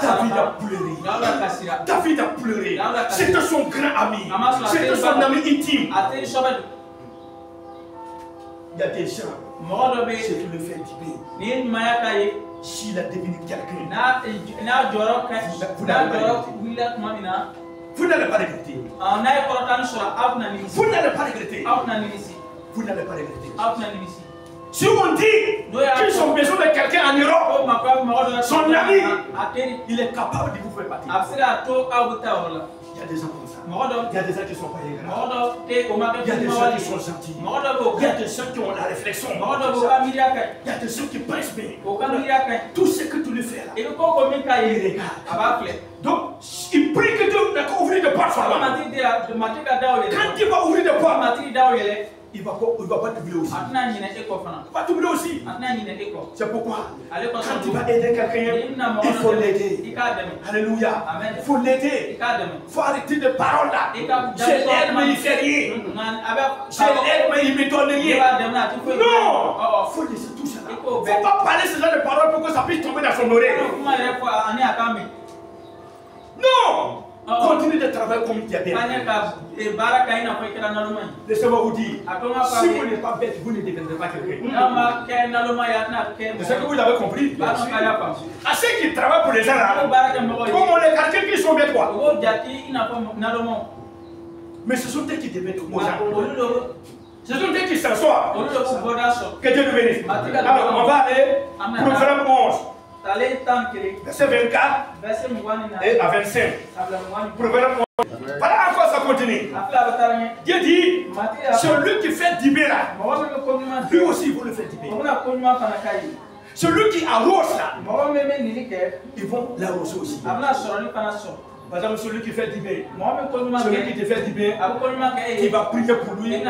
David a pleuré. David a pleuré. C'était son grand ami. C'était son ami intime. Il y a des gens, c'est qui le fait tiper. S'il a devenu quelqu'un, vous n'allez pas regretter. Vous n'allez pas regretter. Vous n'allez pas regretter. Vous n'allez pas regretter. Si on dit qu'ils ont besoin de quelqu'un en Europe, son ami, il est capable de vous faire partie. Il y a des gens comme ça. Il y a des gens qui ne sont pas égards. Il y a des gens qui sont gentils. Il y a des gens qui ont la réflexion. Il y a des gens qui pensent bien. Tout ce que tu lui fais là, il regarde. Donc, il prie que Dieu ouvre des portes. Quand il va ouvrir des portes, il ne va pas t'oublier aussi. Il va t'oublier aussi. C'est pourquoi, quand tu vas aider quelqu'un, il faut l'aider. Alléluia. Il faut l'aider. Il faut arrêter de paroles là. Je l'aide, mais il ne fait rien. Je l'aide, mais il ne me donne rien. Non. Il faut laisser tout ça là. Il ne faut pas parler ce genre de paroles pour que ça puisse tomber dans son oreille. Non. Continuez de travailler comme il y a bien. Laissez-moi vous dire, si vous n'êtes pas bête, vous ne deviendrez pas quelqu'un. C'est ce que vous avez compris. À ceux qui travaillent pour les gens là, comme on les quartiers qui sont bêtes quoi. Mais ce sont eux qui deviennent aux gens. Ce sont eux qui s'assoient. Que Dieu nous bénisse. Alors on va aller Proverbe 11. Verset 24 et à 25. Proverbe 11. Voilà encore ça continue. Dieu dit, celui qui fait dîmer là, lui aussi vous le faites dîmer. Celui qui arrose là, ils vont l'arroser aussi. Par exemple, celui qui fait du bien, celui qui te fait du bien, qui va prier pour lui,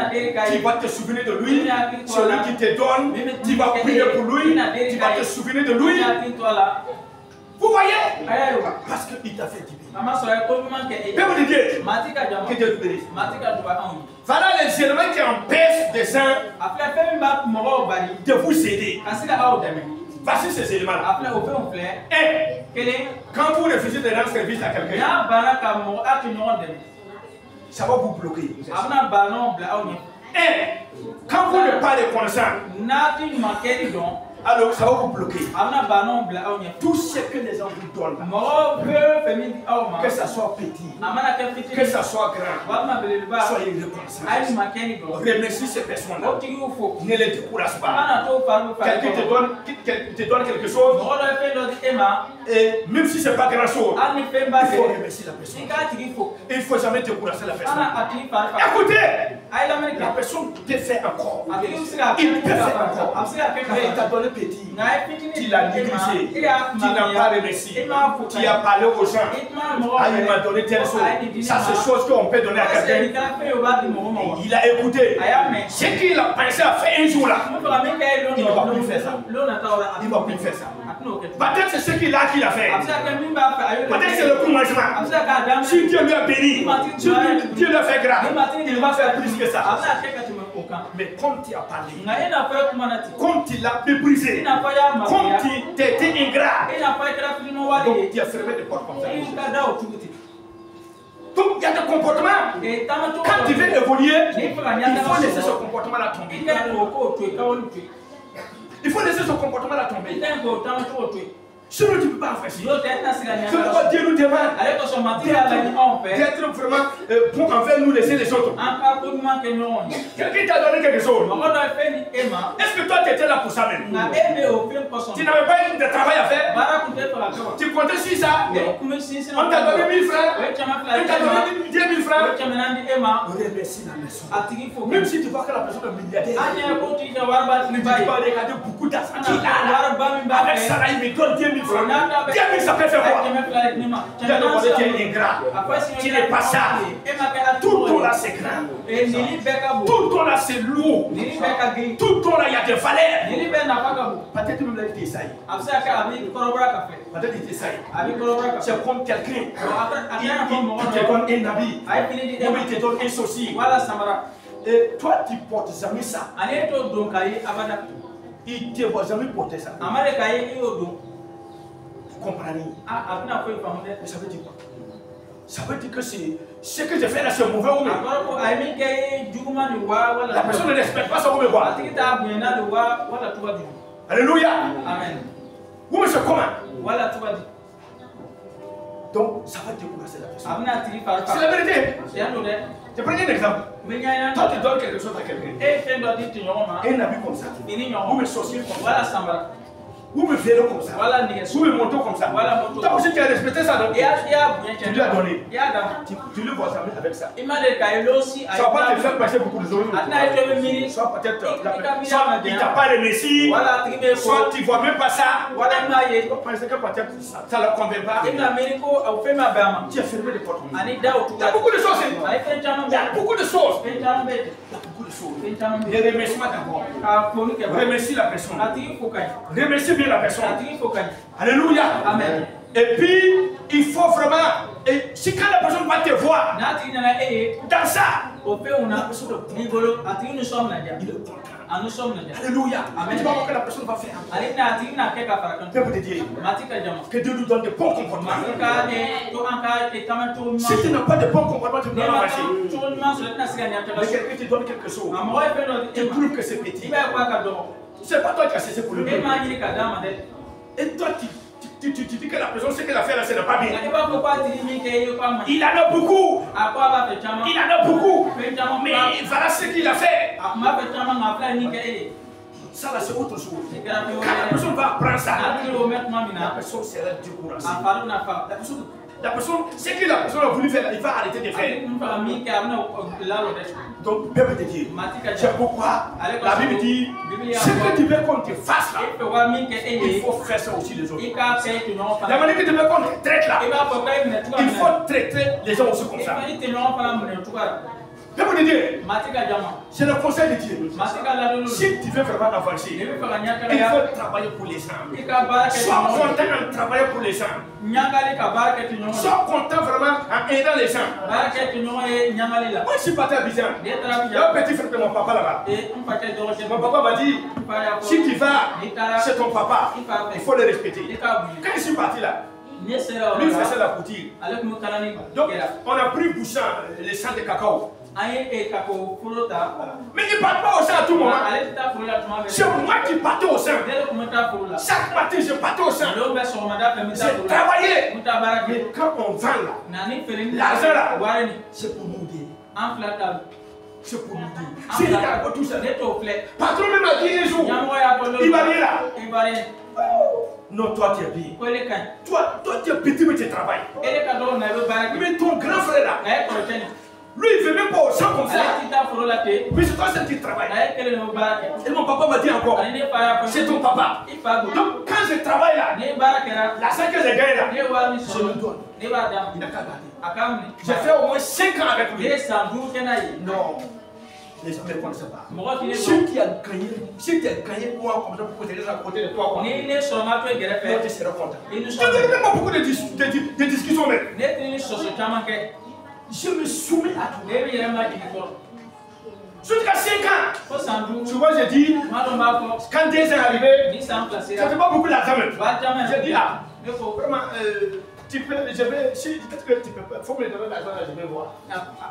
qui va te souvenir de lui, celui qui te donne, qui va prier pour lui, qui va te souvenir de lui. Vous voyez? Parce qu'il t'a fait du bien. Peuple de Dieu, que Dieu te bénisse. Voilà les éléments qui empêchent des gens de vous aider. Voici ces éléments-là. Et quand vous refusez de rendre service à quelqu'un, ça va vous bloquer. Et quand vous n'êtes pas reconnaissant, alors ça va vous bloquer. Tout ce que les gens vous donnent, que ça soit petit, que ça soit grand, soyez reconnaissants. Remercie ces personnes-là. Ne les décourage pas. Quelqu'un te donne quelque chose, et même si ce n'est pas grand chose, il faut remercier la personne. Il ne faut jamais décourager la personne. Écoutez, la personne te fait encore. Il te fait encore. Mais il t'a donné petit. Tu l'as négligé. Tu n'as pas remercié. Tu as parlé aux gens. Ah, il m'a donné telle chose. Ça, c'est chose qu'on peut donner à quelqu'un. Il a écouté. Ce qu'il a pensé à faire un jour là, il ne va plus faire ça. Il ne va plus faire ça. Peut-être c'est ce qu'il a fait. Peut-être c'est le commencement. Si Dieu lui a béni, si Dieu lui a fait grâce, il va faire plus que ça. Mais comme tu as parlé, comme tu l'as méprisé, comme tu étais ingrat, donc tu as fermé des portes comme ça. Donc il y a des comportements. Quand tu veux évoluer, il faut laisser ce comportement-là tomber. Il faut laisser ce comportement-là tomber. Sinon, tu ne peux pas faire ça. Dieu nous demande d'être vraiment bon envers nous, laisser les autres. Quelqu'un t'a donné quelque chose. Est-ce que toi, tu étais là pour ça même? Tu n'avais pas de travail à faire? Tu comptais sur ça? On t'a donné 1000 francs? On t'a donné 10 000 francs? Remercie la personne. Même si tu vois que la personne est milliardaire, ne dis pas regarder beaucoup d'argent qu'il a. Avec ça, là, il me donne 10 000 francs. 10 000, ça peut faire quoi? Tu as demandé que tu es ingrat. Tu n'es pas ça. Tout ton là, c'est grand. Tout ton là, c'est lourd. Tout ton là, il y a des valeurs. Peut-être même là, il t'essaye. Peut-être il t'essaye. C'est comme quelqu'un. Il te donne un habit. Ou il te donne un souci. Et toi, tu portes jamais ça. Il ne te voit jamais porter ça. Vous comprenez? Mais ça veut dire quoi? Ça veut dire que ce que je fais là, c'est mauvais ou non? La personne ne respecte pas ça ou quoi? Alléluia. Amen. Ou mais c'est comment? Donc ça va décourager la personne. C'est la vérité. Je prends un exemple. Toi tu donnes quelque chose à quelqu'un. Un habit comme ça. Ou me sorcier comme ça. Ou me vélo comme ça. Ou me moto comme ça. Toi aussi tu as respecté ça donc. Tu lui as donné. Tu le vois jamais avec ça. Ça va pas te faire passer beaucoup de choses. Soit peut-être soit il t'a pas remercié. Soit tu vois même pas ça. Parce que peut-être ça ne le convient pas. Tu as fermé les portes. Il y a beaucoup de choses. Il y a beaucoup de choses. Les remerciements d'abord. Remercie la personne. Remercie bien la personne. Alléluia. Amen. Et puis, il faut vraiment. Et si quand la personne va te voir dans ça, la personne il est content. Alléluia. Amen. Tu vas voir que la personne va faire. Que Dieu nous donne de bons comportements. Si tu n'as pas de bons comportements, tu ne peux pas marcher. Mais quelqu'un te donne quelque chose. Tu prouves que c'est petit. C'est pas toi qui as cessé pour le dire. Et toi, tu dis que la personne, ce qu'elle a fait là, ce n'est pas bien. Il en a beaucoup. Il en a beaucoup. Mais voilà ce qu'il a fait. Ça là, c'est autre chose. Quand la personne va apprendre ça, la personne sera découragée. La personne, ce que la personne a voulu faire, il va arrêter de faire. Donc, Bible te dit, c'est pourquoi la Bible dit, ce que tu veux qu'on te fasse là, il faut faire ça aussi les autres. La manière que tu veux qu'on te traite là, il faut traiter les gens aussi comme ça. Bible te dit, c'est le conseil de Dieu. Si tu veux vraiment avancer, il faut travailler pour les gens. Sois content en travaillant pour les gens. Sois content vraiment en aidant les gens. Moi, je suis parti à Abidjan. Il y a un petit frère de mon papa là-bas. Mon papa m'a dit, si tu vas chez ton papa, il faut le respecter. Quand je suis parti là, Lui faisait la poutine. Donc, on a pris Bouchan, les champs de cacao. Mais il ne part pas au sein à tout moment. C'est moi qui partais au sein. Chaque matin, je partais au sein. J'ai travaillé. Mais quand on vend là, l'argent là, c'est pour nous dire. C'est pour nous dire. C'est le tout ça. Patron même a dit un jour, il va aller là. Non, toi tu es bien. Toi tu es petit mais tu travailles. Mais ton grand frère là, lui il ne veut même pas au champ comme ça. Mais c'est toi seul qui travaille. Et mon papa m'a dit encore, c'est ton papa. Donc quand je travaille là, l'argent que j'ai gagné là, je le donne. Il n'a qu'à garder. J'ai fait au moins 5 ans avec lui. Non. Les gens ne connaissent pas. Si tu as gagné moi comme ça pour que tu es à côté de toi, tu seras content. Je ne donne même pas beaucoup de discussions même. Je me soumets à tout. Jusqu'à 5 ans. Tu vois, j'ai dit, quand 2 ans est arrivé, ça ne fait pas beaucoup d'argent même. J'ai dit, ah, vraiment, tu peux, je vais, si peut-être que tu peux, il faut me donner l'argent, je vais voir.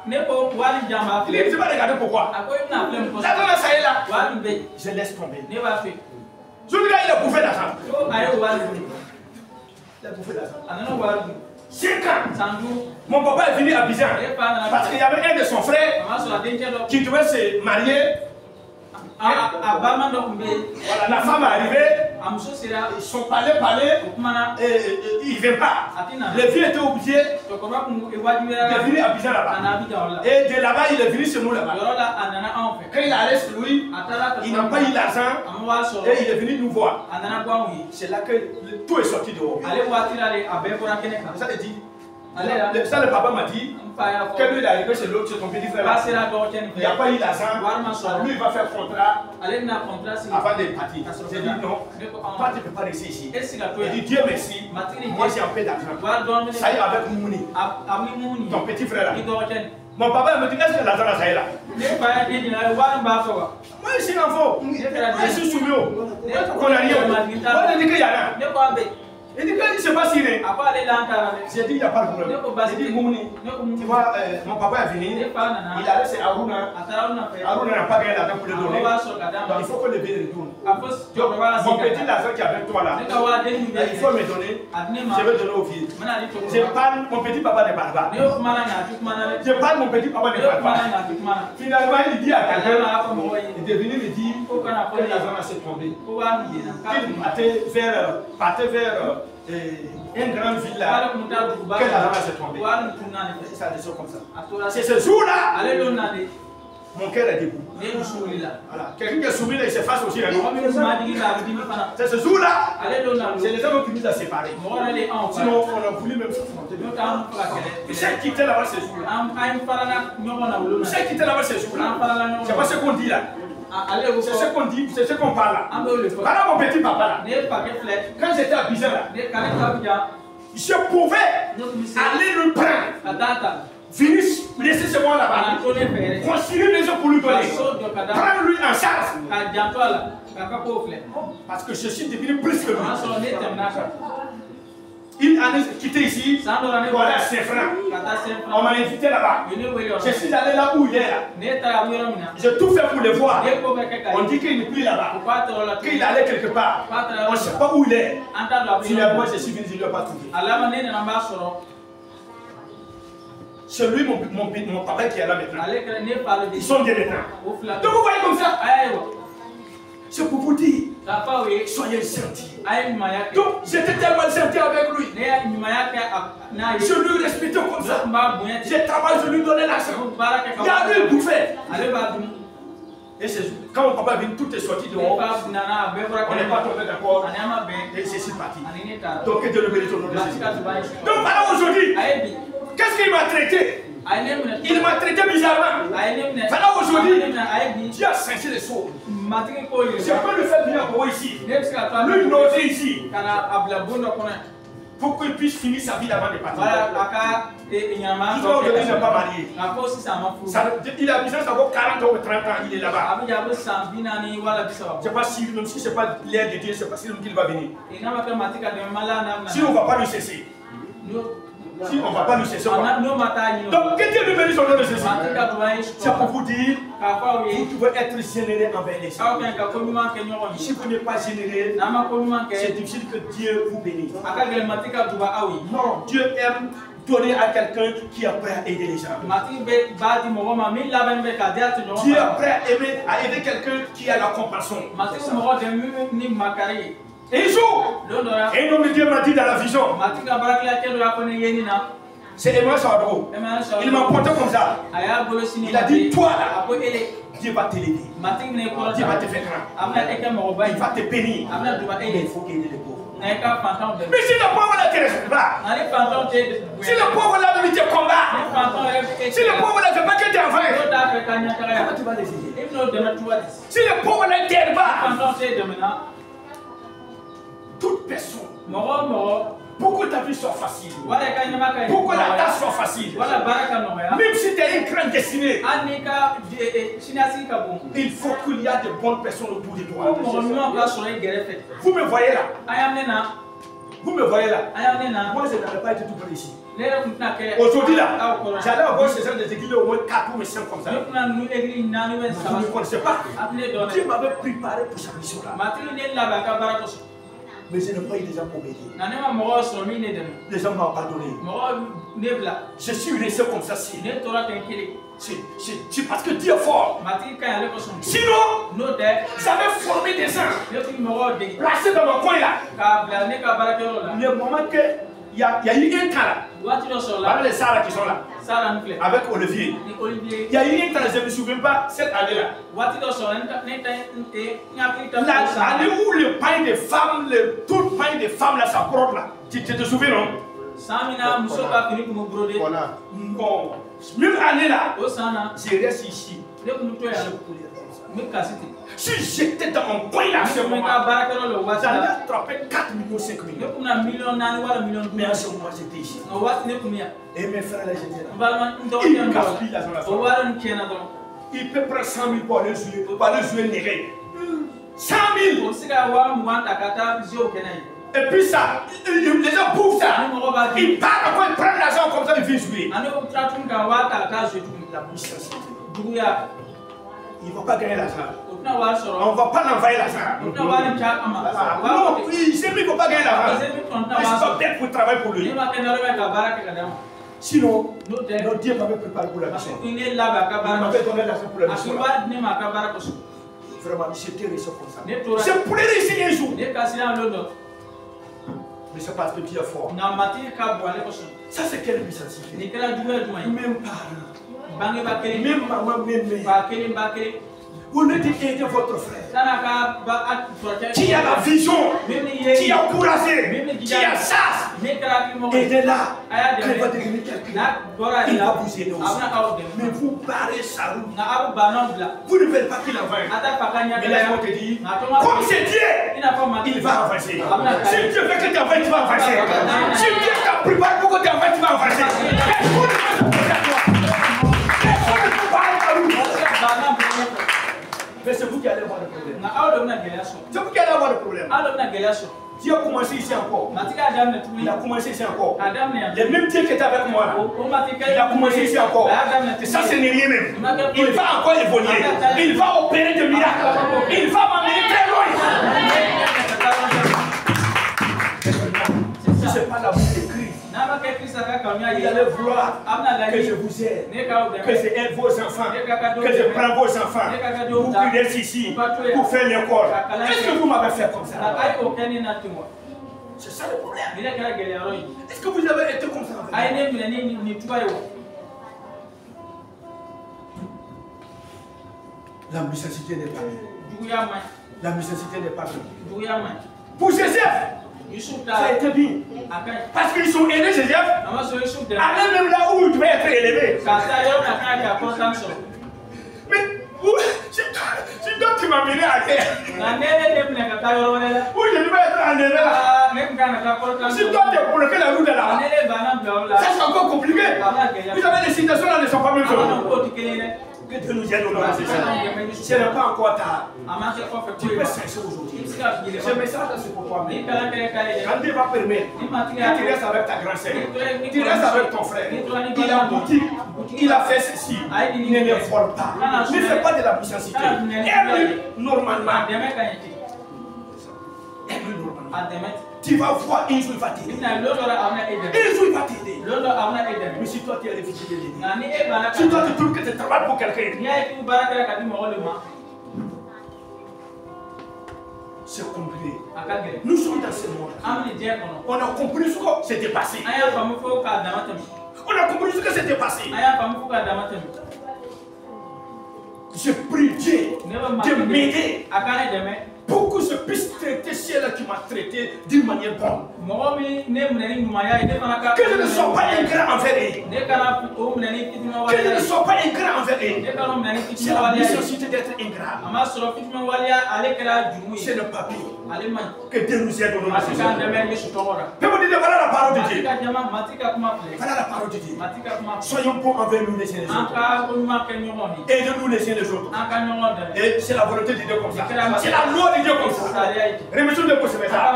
Tu vas regarder pourquoi. L'argent là, ça est là. Je laisse tomber. Ce gars, il a bouffé l'argent. Il a bouffé l'argent. 5 ans. Mon papa est venu à Abidjan parce qu'il y avait un de son frère qui devait se marier. Voilà, la femme est arrivée, ils sont parlé, et il ne vient pas. Le vieux était obligé de venir à Abidjan là-bas. Et de là-bas, il est venu chez nous là-bas. Quand il allait chez lui, il n'a pas eu l'argent et il est venu nous voir. C'est là que tout est sorti dehors. Ça veut dire. Ça, le papa m'a dit, quand lui est arrivé chez l'autre, c'est ton petit frère. Il n'y a pas eu l'argent. Lui, il va faire contrat avant de partir. J'ai dit non, toi, tu ne peux pas rester ici. Il dit Dieu merci, moi j'ai un peu d'argent. Ça y est, avec Mouni, ton petit frère là. Mon papa me dit, est-ce que l'argent là, ça y est là? Moi, je suis l'enfant. Je suis soumis. On n'a rien. Moi, je dis qu'il y a rien. Il dit qu'il ne sait pas s'il est. J'ai dit, il n'y a pas de problème. J'ai dit, Mouni, tu vois, mon papa est venu. Il a laissé Aruna. Aruna n'a pas gagné l'argent pour le donner. Donc il faut que le billet retourne. Mon petit l'argent qui est avec toi là, il faut me donner. Je vais donner au vieux. Je parle, mon petit papa ne parle pas. Je parle, mon petit papa ne parle pas. Finalement, il dit à quelqu'un, il est venu me dire que l'argent s'est tombé. Qu'il partait vers une grande ville là, que l'argent s'est tombé. Ça a des choses comme ça. C'est ce jour-là, mon cœur est debout. Voilà. Quelqu'un qui est soumis là, il s'efface aussi. C'est ce jour-là, c'est les hommes qui nous ont séparés. Sinon, on a voulu même s'affronter. Vous savez qui était là-bas ce jour-là? Vous savez qui était là-bas ce jour-là? C'est pas ce qu'on dit là. C'est ce qu'on dit, c'est ce qu'on parle là. Voilà mon petit papa là. Quand j'étais à Abidjan là, je pouvais aller le prendre. Venir laisser ce moi là-bas. Construire une maison pour lui donner. Prendre lui en charge. Parce que je suis devenu plus que lui. Une année quitté ici, pour aller à Saint-Franc. On m'a invité là-bas. Je suis allé là où il est là. J'ai tout fait pour le voir. On dit qu'il n'est plus là-bas. Qu'il allait quelque part. On ne sait pas où il est. Finalement, je suis venu, je ne l'ai pas trouvé. C'est lui, mon papa qui est là maintenant. Ils sont des maintenant. Donc vous voyez comme ça. C'est pour vous dire, soyez gentils. Donc j'étais tellement gentil avec lui. Je lui respectais comme ça. J'ai travaillé, je lui donnais l'argent. Il a lui bouffé. Et quand mon papa est venu, tout est sorti dehors. On n'est pas tombé d'accord. Et c'est si parti. Donc que Dieu le bénisse au nom de Jésus. Donc voilà aujourd'hui, qu'est-ce qu'il m'a traité? Il m'a traité bizarrement. Voilà aujourd'hui, Dieu a changé les choses. Je peux le faire venir pour ici. Lui loger ici. Pour qu'il puisse finir sa vie avant de partir. Jusqu'à aujourd'hui, il n'est pas marié. Il a besoin d'avoir 40 ans ou 30 ans, il est là-bas. Je ne sais pas si, même si ce n'est pas l'air de Dieu, je ne sais pas si il va venir. Si on ne va pas le cesser. Si on ne va pas nous cesser. Donc, que Dieu nous bénisse au nom de Jésus. C'est pour vous dire, vous devez être généreux envers les autres. Si vous n'êtes pas généreux, c'est difficile que Dieu vous bénisse. Non, Dieu aime donner à quelqu'un qui est prêt à aider les gens. Dieu est prêt à aider quelqu'un qui a la compassion. Et il joue. Et un homme de Dieu m'a dit dans la vision. C'est Emmanuel Sardou. Il m'a pointé comme ça. Il a dit, toi là, Dieu va te l'aider. Dieu va te faire grand. Il va te bénir. Mais il faut aider les pauvres. Mais si le pauvre là ne te respecte pas, si le pauvre là ne te combat, si le pauvre là ne veut pas que tu envoies, comment tu vas les aider? Si le pauvre là ne t'aide pas, toute personne, pour que ta vie soit facile, pour que la tâche soit facile, même si tu as une grande destinée, il faut qu'il y ait de bonnes personnes autour de toi. Vous me voyez là? Vous me voyez là? Moi, je n'avais pas été tout près ici. Aujourd'hui là, j'allais avoir ces gens des églises au moins 4 ou 5 comme ça. Vous ne connaissez pas. Dieu m'avait préparé pour cette mission là. Mais je n'ai pas eu des gens pour m'aider. Les gens m'ont pardonné. Je suis resté comme ça. C'est parce que Dieu est fort. Sinon, j'avais formé des gens placés dans mon coin là. Le moment que il y a eu un cas là, avec les Sarah qui sont là, avec Olivier. Il y a eu un cas, je ne me souviens pas, cette année-là. L'année où le pain des femmes, tout le pain des femmes là, ça brote là. Tu te souviens, non? Bon, même année là, je reste ici. Si j'étais dans mon coin là, j'allais attraper 4 millions, 5 millions. Mais en ce moment, j'étais ici. Et mes frères là, j'étais là. Ils gaspillent l'argent. Il peut prendre 100 000 pour aller jouer néré. 100 000. Et puis ça, les gens bouffent ça. Ils partent après, ils prennent l'argent comme ça, ils viennent jouer. Ils ne vont pas gagner l'argent. On ne va pas l'envoyer l'argent. Non, il ne faut pas gagner l'argent. Mais c'est pas bête pour travailler pour lui. Sinon, notre Dieu m'avait préparé pour la mission. Il m'avait donné l'argent pour la mission. Vraiment, j'étais resté comme ça. Je pourrais réussir un jour. Mais c'est parce que Dieu est fort. Ça, c'est quelle puissance? Même parents, même maman, même mère. Vous ne dites aider votre frère qui a la vision, qui a courageux, qui a sas. Aidez-la. Quand il va devenir quelqu'un, il va vous aider aussi. Mais vous barrez sa route. Vous ne voulez pas qu'il avance. Mais laisse-moi te dire, comme c'est Dieu, il va avancer. Si Dieu veut que tu avances, tu vas avancer. Si Dieu t'a préparé pour que tu avances, tu vas avancer. Mais c'est vous qui allez avoir des problèmes. C'est vous qui allez avoir des problèmes. Dieu a commencé ici encore. Il a commencé ici encore. Le même Dieu qui est avec moi, il a commencé ici encore. Et ça, ce n'est rien même. Il va encore évoluer. Il va opérer des miracles. Il va m'amener très loin. Si ce n'est pas l'amour de Christ, il allait vouloir que je vous aide, que je aide vos enfants, que je prends vos enfants pour qu'ils restent ici, pour faire l'école. Est-ce que vous m'avez fait comme ça? C'est ça le problème. Est-ce que vous avez été comme ça? La méchanceté n'est pas bien. La méchanceté n'est pas bien. Pour Joseph, ça a été bien. Parce qu'ils sont aidés, Joseph. Allez même là où il devait être élevé. Mais si toi tu m'as mené à terre, où je devais être en élevé. Si toi tu as bloqué la route là, ça c'est encore compliqué. Vous avez des situations là, ne sont pas même choses. Que Dieu nous aide au nom de Jésus. Ce n'est pas encore tard. Tu peux chercher aujourd'hui. Ce message, c'est pour toi. Quand Dieu va permettre, tu restes avec ta grande sœur, tu restes avec ton frère. Il a boutique, il a fait ceci. Ne le vole pas. Ne fais pas de la puissantité. Aime normalement. Tu vas voir, un jour il va t'aider. Un jour il va t'aider. Mais si toi tu es réfugié de l'ennemi, si toi tu trouves que tu travailles pour quelqu'un, c'est compliqué. Nous sommes dans ce monde. On a compris ce que c'était passé. On a compris ce que c'était passé. Je prie Dieu de m'aider pour que je puisse traiter celle qui m'a traité d'une manière bonne. Que je ne sois pas ingrat envers elle. Que je ne sois pas ingrat envers elle. C'est la nécessité d'être ingrat. C'est le papier. Que Dieu nous aide au nom de Jésus. Fais-moi dire, voilà la parole de Dieu. Voilà la parole de Dieu. Soyons bons envers nous les uns les autres. Aidez-nous les uns les autres. Et c'est la volonté de Dieu comme ça. C'est la loi de Dieu comme ça. Remettons de pour ce message.